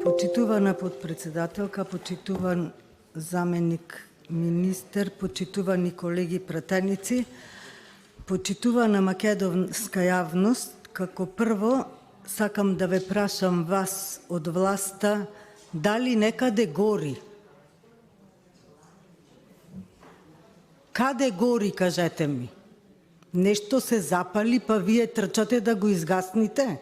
Почитувана подпредседателка, почитуван заменик министер, почитувани колеги пратеници, почитувана македонска јавност, како прво сакам да ве прашам вас од власта, дали некаде гори? Каде гори, кажете ми? Нешто се запали, па вие трчате да го изгасните?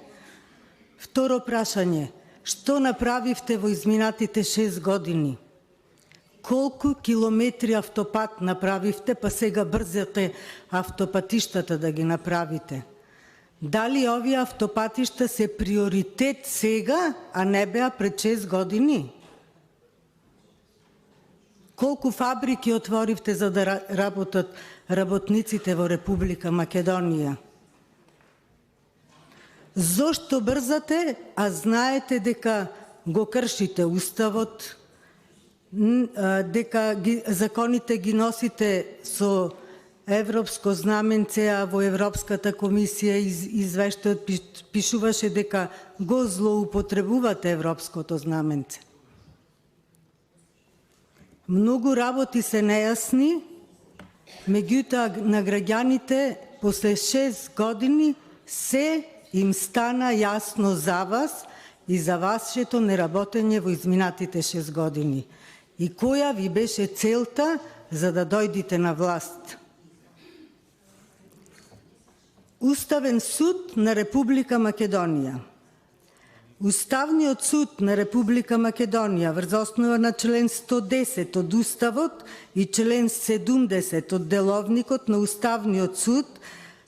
Второ прашање, што направивте во изминатите 6 години? Колку километри автопат направивте, па сега брзате автопатиштата да ги направите? Дали овие автопатишта се приоритет сега, а не беа пред 6 години? Колку фабрики отворивте за да работат работниците во Република Македонија? Зошто брзате, а знаете дека го кршите Уставот, дека законите ги носите со европско знаменце, а во Европската комисија извештајот пишуваше дека го злоупотребувате европското знаменце. Многу работи се нејасни, меѓутоа на граѓаните после 6 години се им стана јасно за вас и за вашето неработење во изминатите 6 години. И која ви беше целта за да дојдете на власт? Уставен суд на Република Македонија. Уставниот суд на Република Македонија врз основа на член 110 од Уставот и член 70 од Деловникот на Уставниот суд,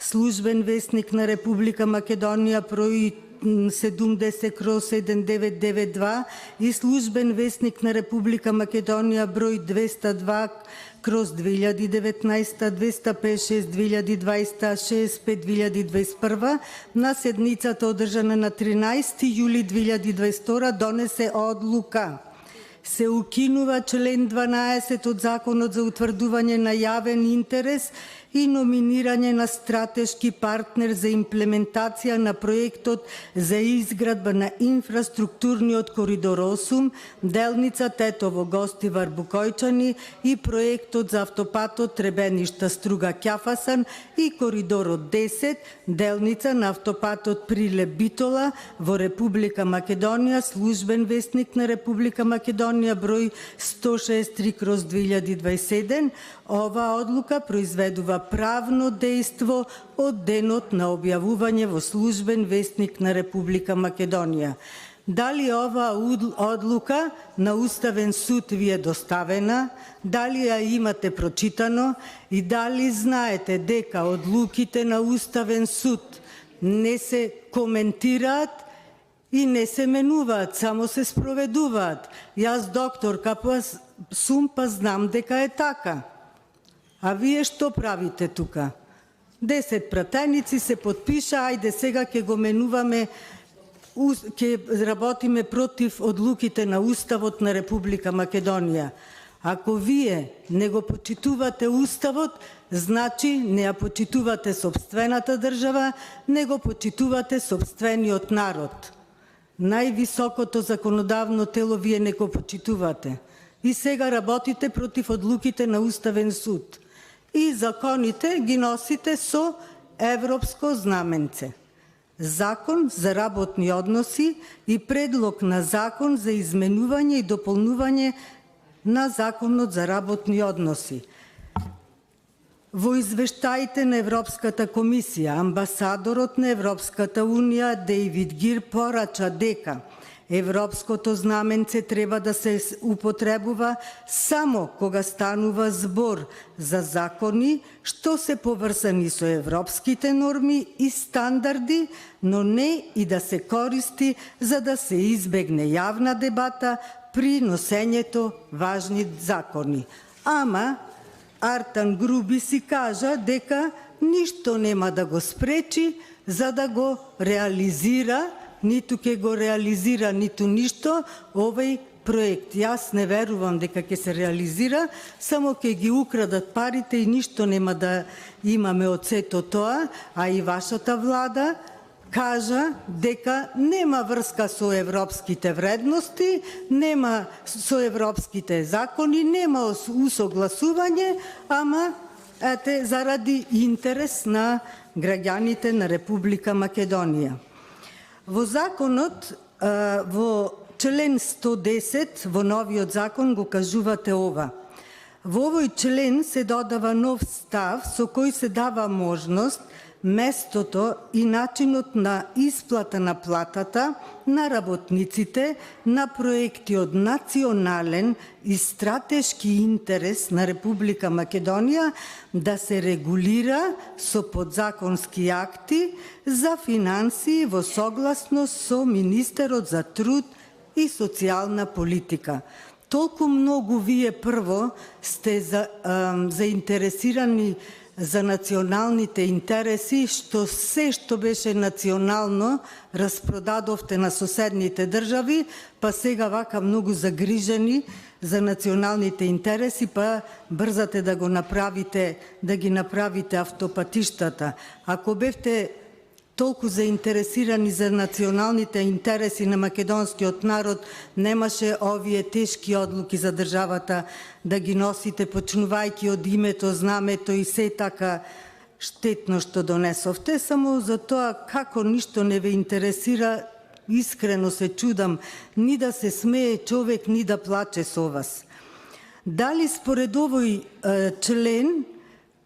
Службен весник на Република Македонија број 70/1992 и Службен весник на Република Македонија број 202/2019, 256/2020, 65/2021 на седницата одржана на 13 јули 2022 донесе одлука. Се укинува член 12 од Законот за утврдување на јавен интерес и номинирање на стратешки партнер за имплементација на проектот за изградба на инфраструктурниот коридор 8, делница Тетово-Гостивар Букојчани и проектот за автопатот Требеништа Струга Ќафасан и коридорот 10, делница на автопатот Прилеп Битола во Република Македонија, Службен весник на Република Македонија број 163/2027. Ова одлука произведува правно дејство од денот на објавување во Службен весник на Република Македонија. Дали ова одлука на Уставен суд ви е доставена, дали ја имате прочитано и дали знаете дека одлуките на Уставен суд не се коментираат и не се менуваат, само се спроведуваат? Јас докторка сум, па знам дека е така. А вие што правите тука? 10 пратеници се подпиша, ајде сега ќе го менуваме, ќе работиме против одлуките на Уставот на Република Македонија. Ако вие не го почитувате Уставот, значи не ја почитувате сопствената држава, не го почитувате сопствениот народ. Највисокото законодавно тело вие не го почитувате. И сега работите против одлуките на Уставен суд. И законите ги носите со европско знаменце. Закон за работни односи и предлог на закон за изменување и дополнување на Законот за работни односи. Во извештаите на Европската комисија, амбасадорот на Европската унија Дейвид Гир порача дека европското знаменце треба да се употребува само кога станува збор за закони што се поврзани со европските норми и стандарди, но не и да се користи за да се избегне јавна дебата при носењето важни закони. Ама Артан Груби си кажа дека ништо нема да го спречи за да го реализира, ниту ќе го реализира, ниту ништо овој проект. Јас не верувам дека ќе се реализира, само ќе ги украдат парите и ништо нема да имаме од сето тоа, а и вашата влада кажа дека нема врска со европските вредности, нема со европските закони, нема усогласување, ама заради интерес на граѓаните на Република Македонија. Во законот, во член 110, во новиот закон го кажувате ова. Во овој член се додава нов став со кој се дава можност местото и начинот на исплата на платата на работниците на проекти од национален и стратешки интерес на Република Македонија да се регулира со подзаконски акти за финансии во согласност со Министерот за труд и социјална политика. Толку многу вие прво сте заинтересирани за националните интереси, што се што беше национално распродадовте на соседните држави, па сега вака многу загрижени за националните интереси, па брзате да ги направите автопатиштата. Ако бевте толку заинтересирани за националните интереси на македонскиот народ, немаше овие тешки одлуки за државата да ги носите, почнувајќи од името, знамето и се така штетно што донесовте. Само за тоа како ништо не ве интересира, искрено се чудам, ни да се смее човек, ни да плаче со вас. Дали според овој член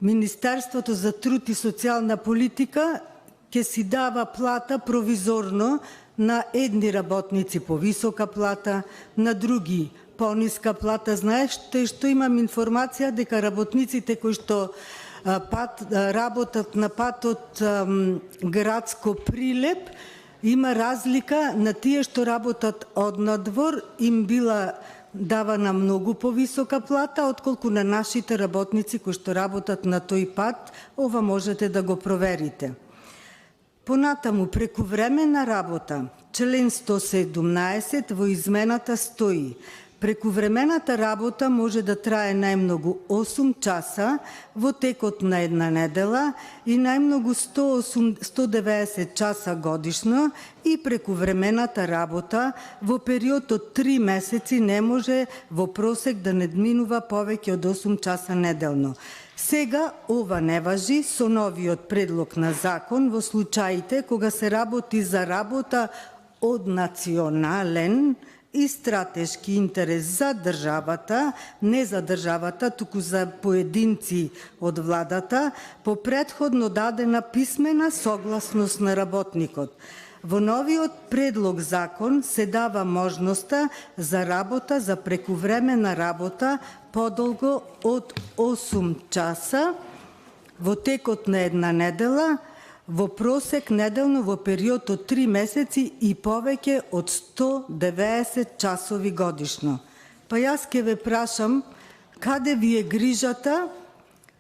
Министерството за труд и социјална политика ќе си дава плата провизорно на едни работници по висока плата, на други пониска плата? Знаете што имам информација дека работниците кои што работат на патот Градско Прилеп, има разлика на тие што работат однадвор, им била давана многу повисока плата, отколку на нашите работници кои што работат на тој пат. Ова можете да го проверите. Понатаму, прекувременна работа, член 117 во измената стои: прекувремената работа може да трае најмногу 8 часа во текот на една недела и најмногу 190 часа годишно, и прекувремената работа во период од 3 месеци не може во просек да надминува повеќе од 8 часа неделно. Сега ова не важи со новиот предлог на закон во случаите кога се работи за работа од национален и стратешки интерес за државата, не за државата, туку за поединци од владата, по претходно дадена писмена согласност на работникот. Во новиот предлог закон се дава можноста за работа за прекувременна работа подолго од 8 часа во текот на една недела, во просек неделно во период од 3 месеци и повеќе од 190 часови годишно. Па јас ќе ве прашам, каде ви е грижата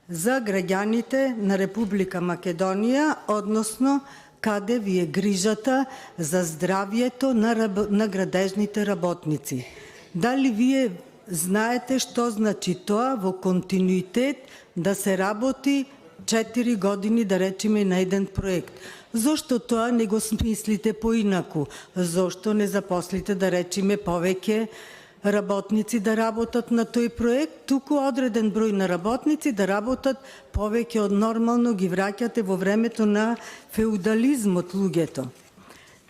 за граѓаните на Република Македонија, односно каде ви е грижата за здравието на градежните работници? Дали вие знаете што значи тоа во континуитет да се работи 4 години, да речеме, на еден проект? Зошто тоа не го смислите поинаку? Зошто не запослите, да речеме, повеќе работници да работат на тој проект, туку одреден број на работници да работат повеќе од нормално, ги враќате во времето на феудализмот луѓето.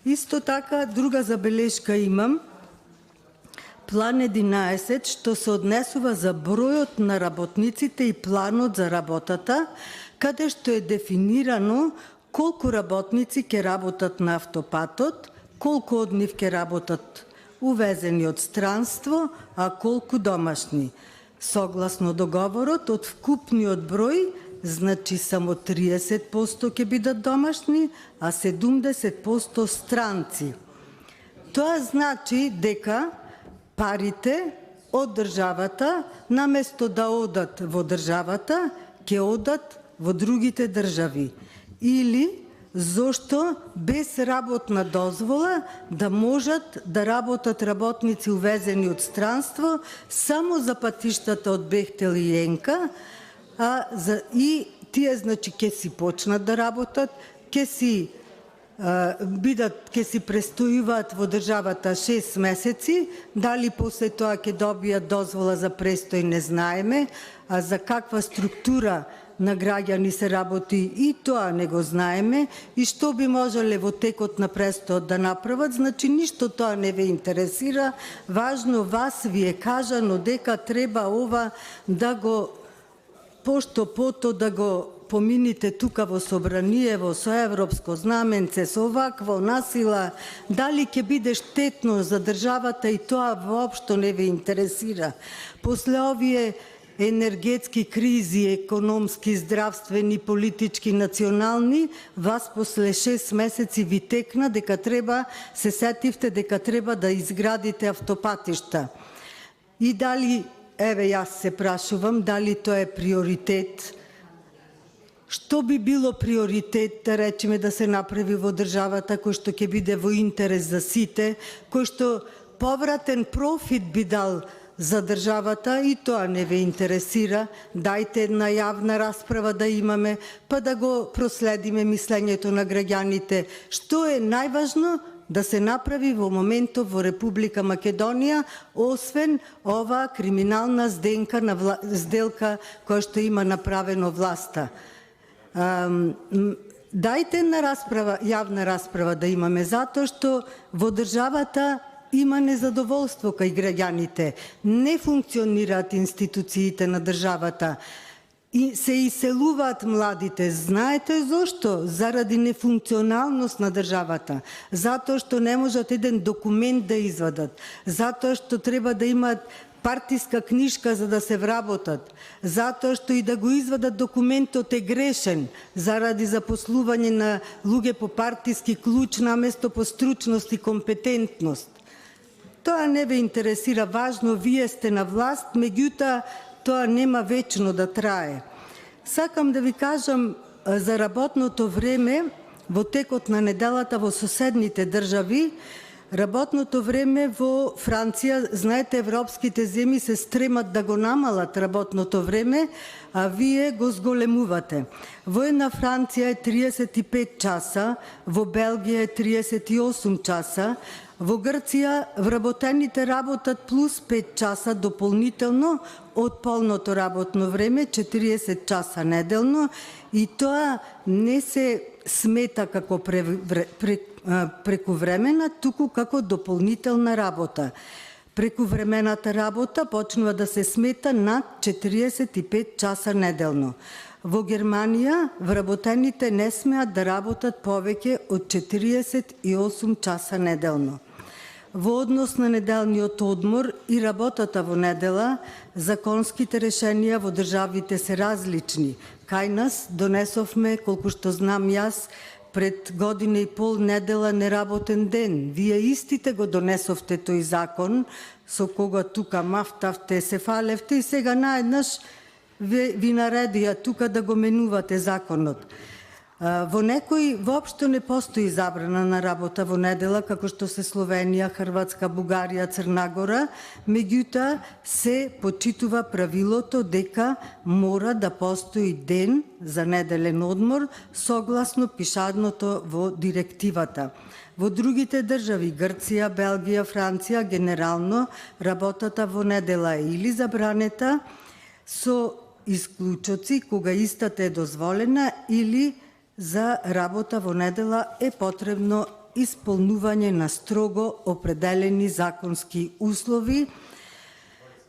Исто така, друга забелешка имам, план 11, што се однесува за бројот на работниците и планот за работата, каде што е дефинирано колку работници ќе работат на автопатот, колку од нив ќе работат увезени од странство, а колку домашни. Согласно договорот, од вкупниот број, значи само 30% ќе бидат домашни, а 70% странци. Тоа значи дека парите од државата, наместо да одат во државата, ќе одат во другите држави. Или зошто без работна дозвола да можат да работат работници увезени од странство само за патиштата од Бехтел и Енка, и тие, значи, ќе си почнат да работат, ќе си бидат ќе си престојуваат во државата 6 месеци, дали после тоа ќе добијат дозвола за престој не знаеме, а за каква структура на граѓани се работи и тоа не го знаеме, и што би можеле во текот на престојот да направат, значи ништо тоа не ве интересира. Важно вас ви е кажано дека треба ова да го пошто пото да го помините тука во Собраниево со европско знаменце, со овакво насила, дали ќе биде штетно за државата и тоа воопшто не ве интересира. После овие енергетски кризи, економски, здравствени, политички, национални, вас после 6 месеци ви текна дека треба, се сетивте дека треба да изградите автопатишта. И дали, еве јас се прашувам, дали тоа е приоритет? Што би било приоритет, да речеме, да се направи во државата, кој што ќе биде во интерес за сите, кој што повратен профит би дал за државата, и тоа не ве интересира? Дајте една јавна расправа да имаме, па да го проследиме мислењето на граѓаните. Што е најважно да се направи во моментот во Република Македонија, освен ова криминална сделка која што има направено власта? Дајте една расправа, јавна расправа да имаме, затоа што во државата има незадоволство кај граѓаните. Не функционираат институциите на државата. И се иселуваат младите. Знаете зошто? Заради нефункционалност на државата. Затоа што не можат еден документ да извадат. Затоа што треба да имаат партиска книжка за да се вработат, затоа што и да го извадат документот е грешен, заради запослување на луѓе по партиски клуч наместо по стручност и компетентност. Тоа не ве интересира, важно, вие сте на власт, меѓутоа тоа нема вечно да трае. Сакам да ви кажам за работното време во текот на неделата во соседните држави. Работното време во Франција, знаете, европските земји се стремат да го намалат работното време, а вие го зголемувате. Во една Франција е 35 часа, во Белгија е 38 часа, во Грција вработените работат плюс 5 часа дополнително од полното работно време, 40 часа неделно, и тоа не се смета како прекувремена, туку како дополнителна работа. Прекувремената работа почнува да се смета над 45 часа неделно. Во Германија вработените не смеат да работат повеќе од 48 часа неделно. Во однос на неделниот одмор и работата во недела, законските решенија во државите се различни. Кај нас донесовме, колку што знам јас, пред година и пол недела неработен ден. Вие истите го донесовте тој закон, со кога тука мафтавте, се фалевте, и сега наеднаш ви наредија тука да го менувате законот. Во некои воопшто не постои забрана на работа во недела, како што се Словенија, Хрватска, Бугарија, Црна Гора, меѓутоа се почитува правилото дека мора да постои ден за неделен одмор, согласно пишаното во директивата. Во другите држави, Грција, Белгија, Франција, генерално работата во недела е или забранета, со исклучоци кога истата е дозволена, или за работа во недела е потребно исполнување на строго определени законски услови.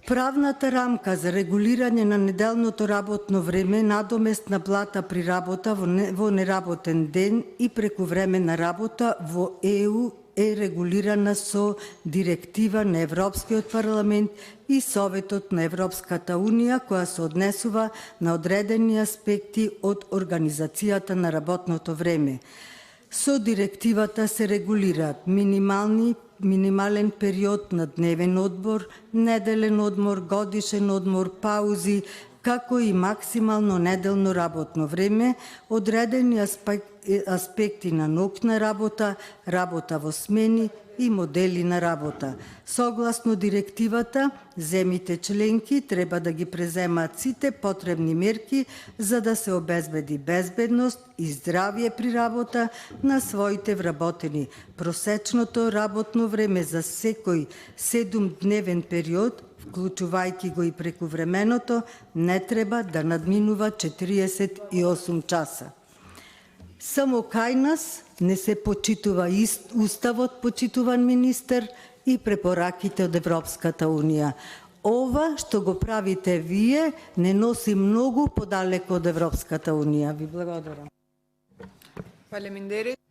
Правната рамка за регулирање на неделното работно време, надоместна плата при работа во неработен ден и прекувремена работа во ЕУ е регулирана со директива на Европскиот парламент и Советот на Европската Унија, која се однесува на одредени аспекти од организацијата на работното време. Со директивата се регулираат минимален период на дневен одмор, неделен одмор, годишен одмор, паузи, како и максимално неделно работно време, одредени аспекти на ноќна работа, работа во смени и модели на работа. Согласно директивата, земјите членки треба да ги преземаат сите потребни мерки за да се обезбеди безбедност и здравје при работа на своите вработени. Просечното работно време за секој 7-дневен период, вклучувајќи го и прекувременото, не треба да надминува 48 часа. Само кај нас не се почитува Уставот, почитуван министер, и препораките од Европската Унија. Ова што го правите вие не носи многу подалеку од Европската Унија. Ви благодарам. Faleminderit.